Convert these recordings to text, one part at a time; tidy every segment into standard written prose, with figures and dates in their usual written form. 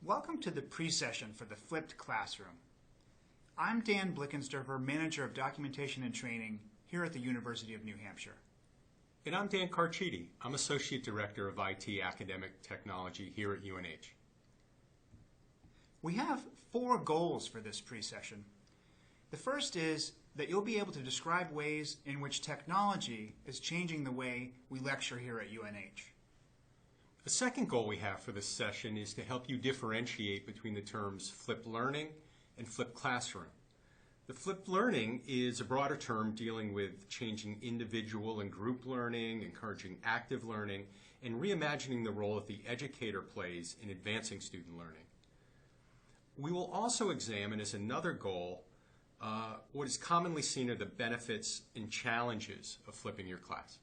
Welcome to the pre-session for the Flipped Classroom. I'm Dan Blickensderfer, Manager of Documentation and Training here at the University of New Hampshire. And I'm Dan Carchidi. I'm Associate Director of IT Academic Technology here at UNH. We have 4 goals for this pre-session. The first is that you'll be able to describe ways in which technology is changing the way we lecture here at UNH. The second goal we have for this session is to help you differentiate between the terms flipped learning and flipped classroom. The flipped learning is a broader term dealing with changing individual and group learning, encouraging active learning, and reimagining the role that the educator plays in advancing student learning. We will also examine as another goal what is commonly seen are the benefits and challenges of flipping your class.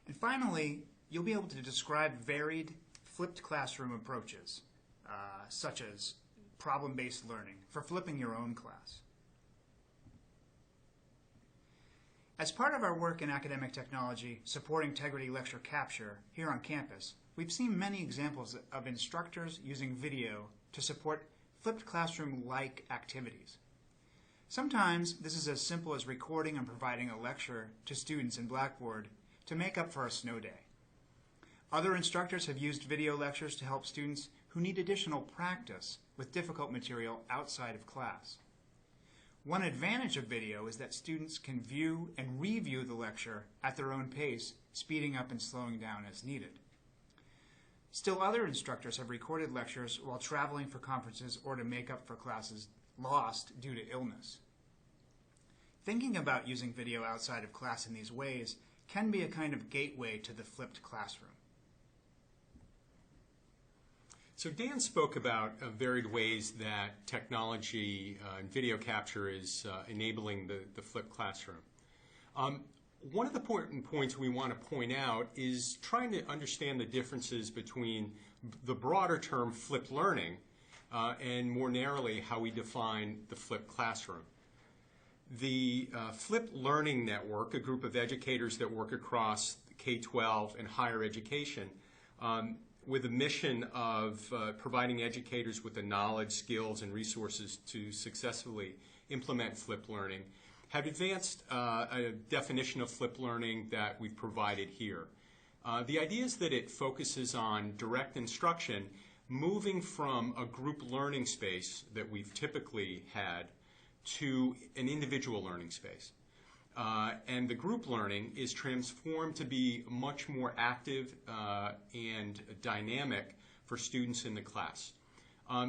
And finally, you'll be able to describe varied flipped classroom approaches, such as problem-based learning, for flipping your own class. As part of our work in academic technology supporting Tegrity lecture capture here on campus, we've seen many examples of instructors using video to support flipped classroom-like activities. Sometimes this is as simple as recording and providing a lecture to students in Blackboard to make up for a snow day. Other instructors have used video lectures to help students who need additional practice with difficult material outside of class. One advantage of video is that students can view and review the lecture at their own pace, speeding up and slowing down as needed. Still, other instructors have recorded lectures while traveling for conferences or to make up for classes lost due to illness. Thinking about using video outside of class in these ways can be a kind of gateway to the flipped classroom. So Dan spoke about varied ways that technology and video capture is enabling the flipped classroom. One of the important points we want to point out is trying to understand the differences between the broader term flipped learning and more narrowly how we define the flipped classroom. The Flipped Learning Network, a group of educators that work across K-12 and higher education, with a mission of providing educators with the knowledge, skills, and resources to successfully implement flipped learning, have advanced a definition of flipped learning that we've provided here. The idea is that it focuses on direct instruction, moving from a group learning space that we've typically had to an individual learning space. And the group learning is transformed to be much more active and dynamic for students in the class.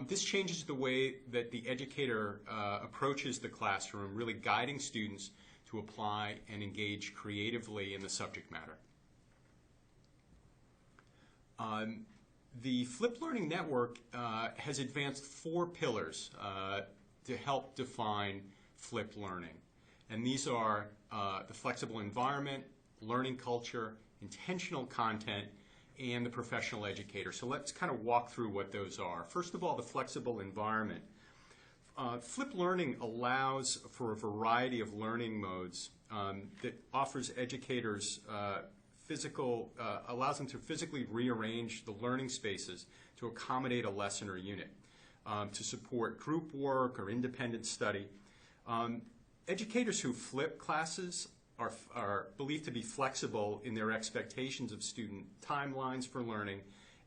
This changes the way that the educator approaches the classroom, really guiding students to apply and engage creatively in the subject matter. The Flipped Learning Network has advanced 4 pillars to help define flipped learning. And these are the flexible environment, learning culture, intentional content, and the professional educator. So let's kind of walk through what those are. First of all, the flexible environment. Flipped learning allows for a variety of learning modes that offers educators allows them to physically rearrange the learning spaces to accommodate a lesson or unit, to support group work or independent study. Educators who flip classes are believed to be flexible in their expectations of student timelines for learning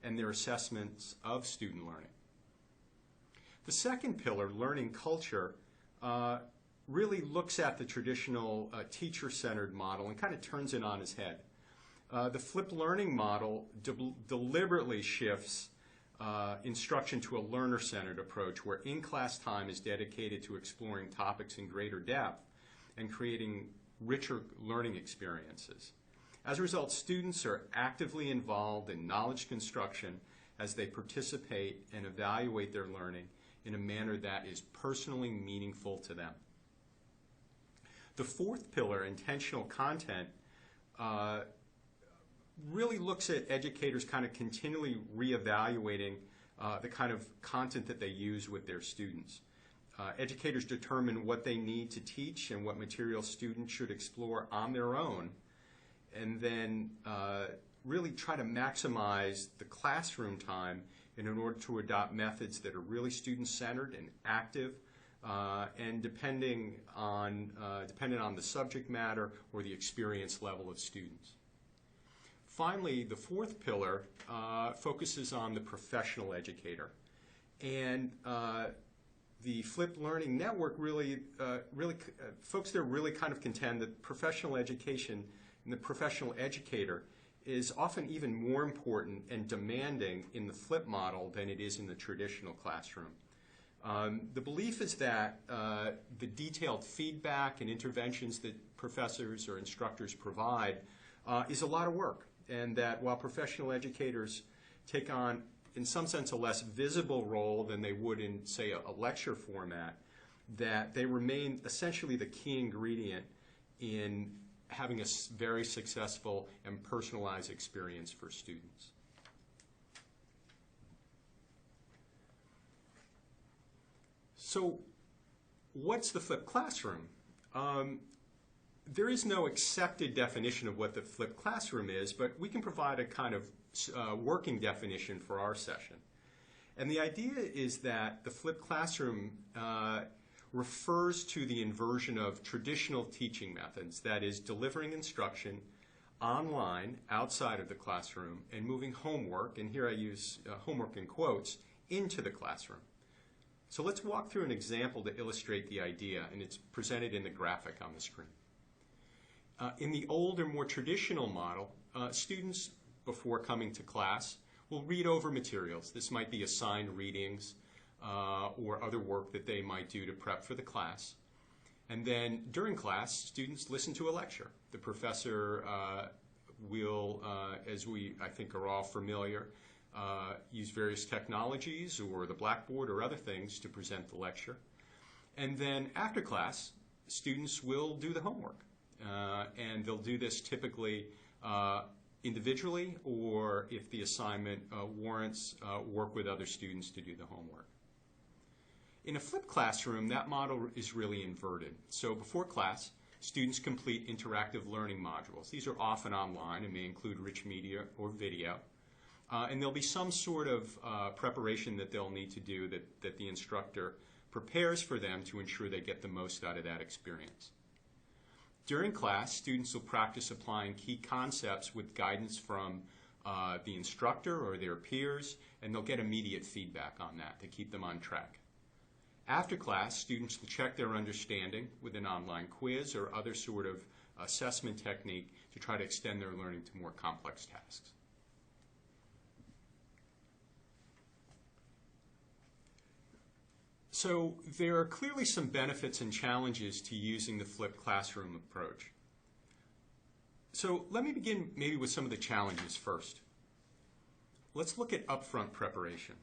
and their assessments of student learning. The second pillar, learning culture, really looks at the traditional teacher-centered model and kind of turns it on its head. The flipped learning model deliberately shifts instruction to a learner-centered approach where in-class time is dedicated to exploring topics in greater depth and creating richer learning experiences. As a result, students are actively involved in knowledge construction as they participate and evaluate their learning in a manner that is personally meaningful to them. The fourth pillar, intentional content, really looks at educators kind of continually reevaluating the kind of content that they use with their students. Educators determine what they need to teach and what material students should explore on their own, and then really try to maximize the classroom time and in order to adopt methods that are really student-centered and active, and dependent on the subject matter or the experience level of students. Finally, the fourth pillar focuses on the professional educator. And the Flipped Learning Network folks there really kind of contend that professional education and the professional educator is often even more important and demanding in the Flip model than it is in the traditional classroom. The belief is that the detailed feedback and interventions that professors or instructors provide is a lot of work, and that while professional educators take on, in some sense, a less visible role than they would in, say, a lecture format, that they remain essentially the key ingredient in having a very successful and personalized experience for students. So, what's the flipped classroom? There is no accepted definition of what the flipped classroom is, but we can provide a kind of working definition for our session. And the idea is that the flipped classroom refers to the inversion of traditional teaching methods, that is, delivering instruction online, outside of the classroom, and moving homework, and here I use homework in quotes, into the classroom. So let's walk through an example to illustrate the idea, and it's presented in the graphic on the screen. In the older, more traditional model, students, before coming to class, will read over materials. This might be assigned readings or other work that they might do to prep for the class. And then during class, students listen to a lecture. The professor will, as we, I think, are all familiar, use various technologies or the blackboard or other things to present the lecture. And then after class, students will do the homework. And they'll do this typically individually, or if the assignment warrants, work with other students to do the homework. In a flipped classroom, that model is really inverted. So before class, students complete interactive learning modules. These are often online and may include rich media or video. And there'll be some sort of preparation that they'll need to do that the instructor prepares for them to ensure they get the most out of that experience. During class, students will practice applying key concepts with guidance from the instructor or their peers, and they'll get immediate feedback on that to keep them on track. After class, students will check their understanding with an online quiz or other sort of assessment technique to try to extend their learning to more complex tasks. So there are clearly some benefits and challenges to using the flipped classroom approach. So let me begin maybe with some of the challenges first. Let's look at upfront preparation.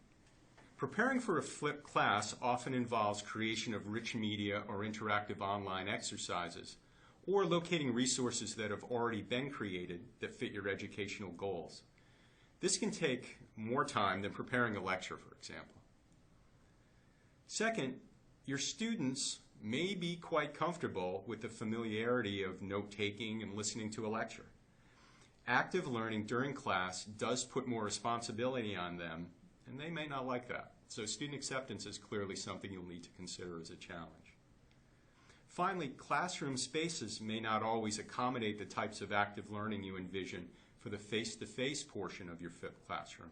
Preparing for a flipped class often involves creation of rich media or interactive online exercises, or locating resources that have already been created that fit your educational goals. This can take more time than preparing a lecture, for example. Second, your students may be quite comfortable with the familiarity of note-taking and listening to a lecture. Active learning during class does put more responsibility on them, and they may not like that. So student acceptance is clearly something you'll need to consider as a challenge. Finally, classroom spaces may not always accommodate the types of active learning you envision for the face-to-face portion of your flipped classroom.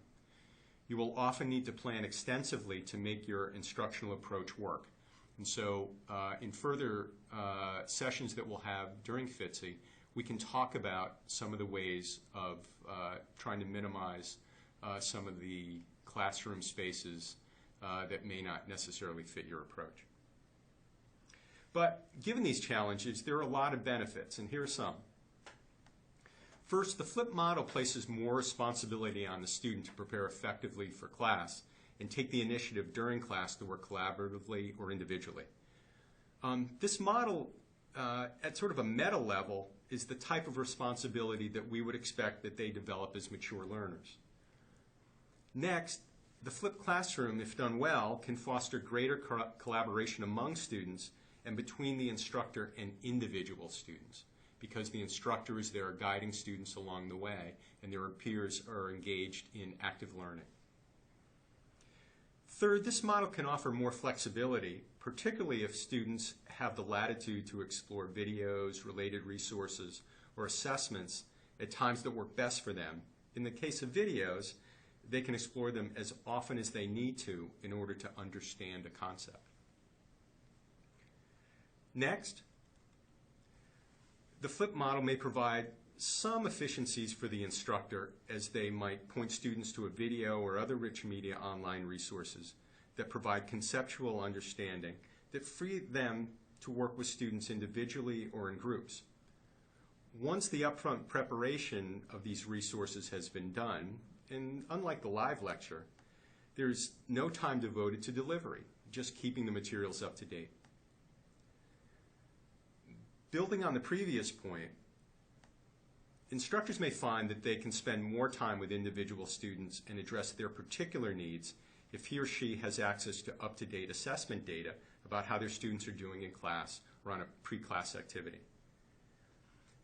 You will often need to plan extensively to make your instructional approach work. And so in further sessions that we'll have during FITCI, we can talk about some of the ways of trying to minimize some of the classroom spaces that may not necessarily fit your approach. But given these challenges, there are a lot of benefits, and here are some. First, the flipped model places more responsibility on the student to prepare effectively for class and take the initiative during class to work collaboratively or individually. This model, at sort of a meta level, is the type of responsibility that we would expect that they develop as mature learners. Next, the flipped classroom, if done well, can foster greater collaboration among students and between the instructor and individual students, because the instructor is there guiding students along the way and their peers are engaged in active learning. Third, this model can offer more flexibility, particularly if students have the latitude to explore videos, related resources, or assessments at times that work best for them. In the case of videos, they can explore them as often as they need to in order to understand a concept. Next, the flipped model may provide some efficiencies for the instructor, as they might point students to a video or other rich media online resources that provide conceptual understanding that free them to work with students individually or in groups. Once the upfront preparation of these resources has been done, and unlike the live lecture, there's no time devoted to delivery, just keeping the materials up to date. Building on the previous point, instructors may find that they can spend more time with individual students and address their particular needs if he or she has access to up-to-date assessment data about how their students are doing in class or on a pre-class activity.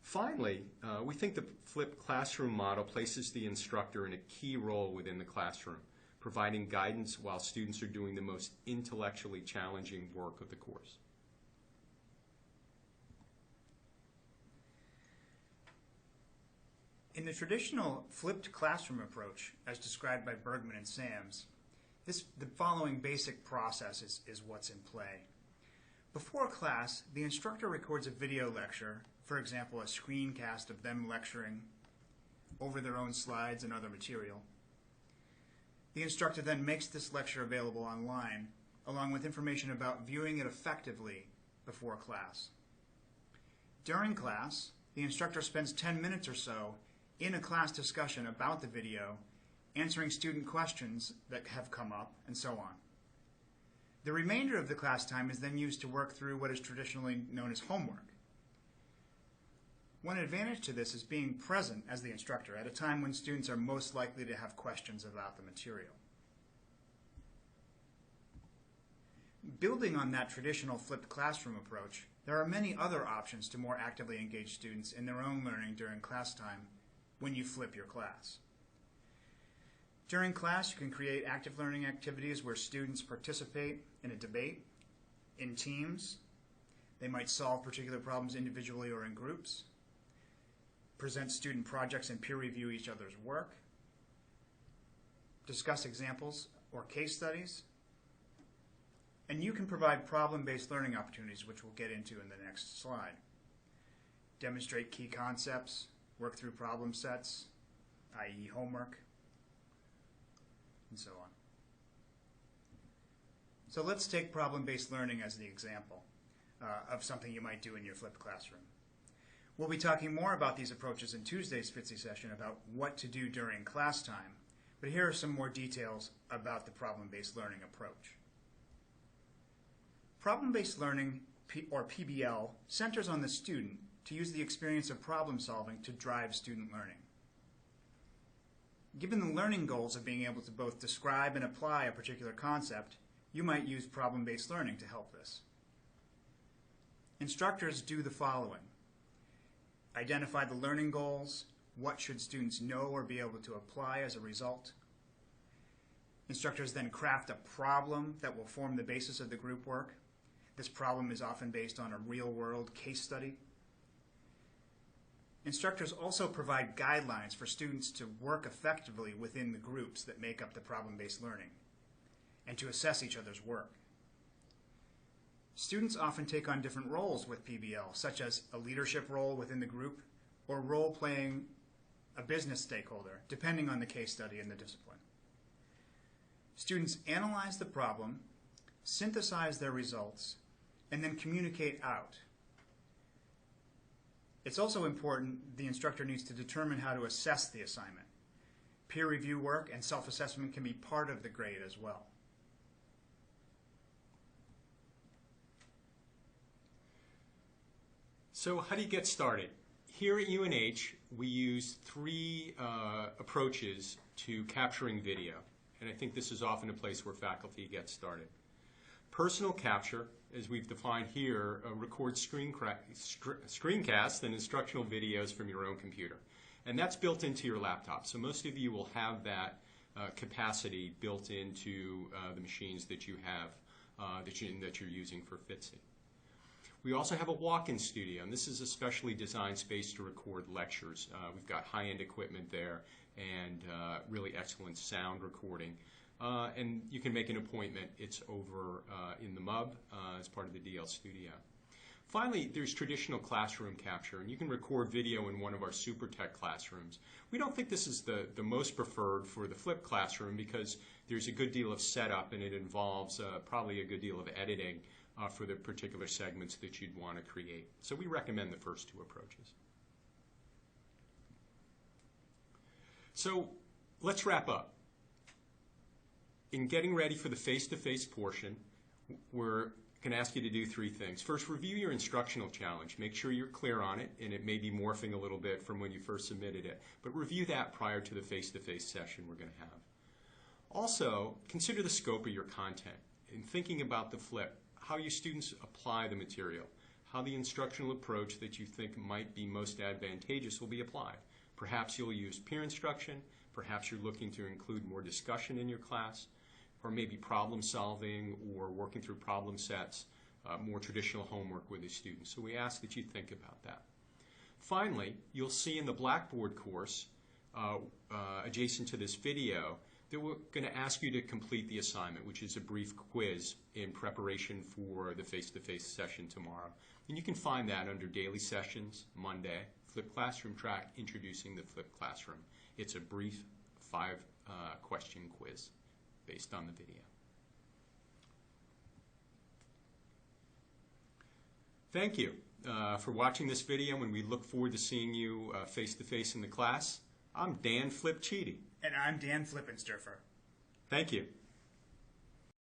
Finally, we think the flipped classroom model places the instructor in a key role within the classroom, providing guidance while students are doing the most intellectually challenging work of the course. In the traditional flipped classroom approach, as described by Bergman and Sams, the following basic process is what's in play. Before class, the instructor records a video lecture, for example, a screencast of them lecturing over their own slides and other material. The instructor then makes this lecture available online, along with information about viewing it effectively before class. During class, the instructor spends 10 minutes or so in a class discussion about the video, answering student questions that have come up, and so on. The remainder of the class time is then used to work through what is traditionally known as homework. One advantage to this is being present as the instructor at a time when students are most likely to have questions about the material. Building on that traditional flipped classroom approach, there are many other options to more actively engage students in their own learning during class time when you flip your class. During class, you can create active learning activities where students participate in a debate, in teams. They might solve particular problems individually or in groups, present student projects and peer review each other's work, discuss examples or case studies, and you can provide problem-based learning opportunities, which we'll get into in the next slide. Demonstrate key concepts, work through problem sets, i.e. homework, and so on. So let's take problem-based learning as the example of something you might do in your flipped classroom. We'll be talking more about these approaches in Tuesday's FITCI session about what to do during class time, but here are some more details about the problem-based learning approach. Problem-based learning, or PBL, centers on the student to use the experience of problem solving to drive student learning. Given the learning goals of being able to both describe and apply a particular concept, you might use problem-based learning to help this. Instructors do the following: identify the learning goals, what should students know or be able to apply as a result. Instructors then craft a problem that will form the basis of the group work. This problem is often based on a real-world case study. Instructors also provide guidelines for students to work effectively within the groups that make up the problem-based learning, and to assess each other's work. Students often take on different roles with PBL, such as a leadership role within the group or role-playing a business stakeholder, depending on the case study and the discipline. Students analyze the problem, synthesize their results, and then communicate out. It's also important the instructor needs to determine how to assess the assignment. Peer review work and self-assessment can be part of the grade as well. So how do you get started? Here at UNH, we use three approaches to capturing video, and I think this is often a place where faculty get started. Personal capture, as we've defined here, records screencasts and instructional videos from your own computer. And that's built into your laptop. So most of you will have that capacity built into the machines that you have that you're using for FITCI. We also have a walk-in studio, and this is a specially designed space to record lectures. We've got high-end equipment there and really excellent sound recording. And you can make an appointment. It's over in the MUB as part of the DL Studio. Finally, there's traditional classroom capture, and you can record video in one of our SuperTech classrooms. We don't think this is the most preferred for the flipped classroom because there's a good deal of setup and it involves probably a good deal of editing for the particular segments that you'd want to create. So we recommend the first two approaches. So let's wrap up. In getting ready for the face-to-face portion, we're going to ask you to do three things. First, review your instructional challenge. Make sure you're clear on it, and it may be morphing a little bit from when you first submitted it. But review that prior to the face-to-face session we're going to have. Also, consider the scope of your content. In thinking about the flip, how your students apply the material, how the instructional approach that you think might be most advantageous will be applied. Perhaps you'll use peer instruction. Perhaps you're looking to include more discussion in your class, or maybe problem solving or working through problem sets, more traditional homework with the students. So we ask that you think about that. Finally, you'll see in the Blackboard course, adjacent to this video, that we're going to ask you to complete the assignment, which is a brief quiz in preparation for the face-to-face session tomorrow. And you can find that under Daily Sessions, Monday, Flipped Classroom track, Introducing the Flipped Classroom. It's a brief 5-question quiz based on the video. Thank you for watching this video, and we look forward to seeing you face-to-face in the class. I'm Dan Flip Cheedy. And I'm Dan Flippensturfer. Thank you.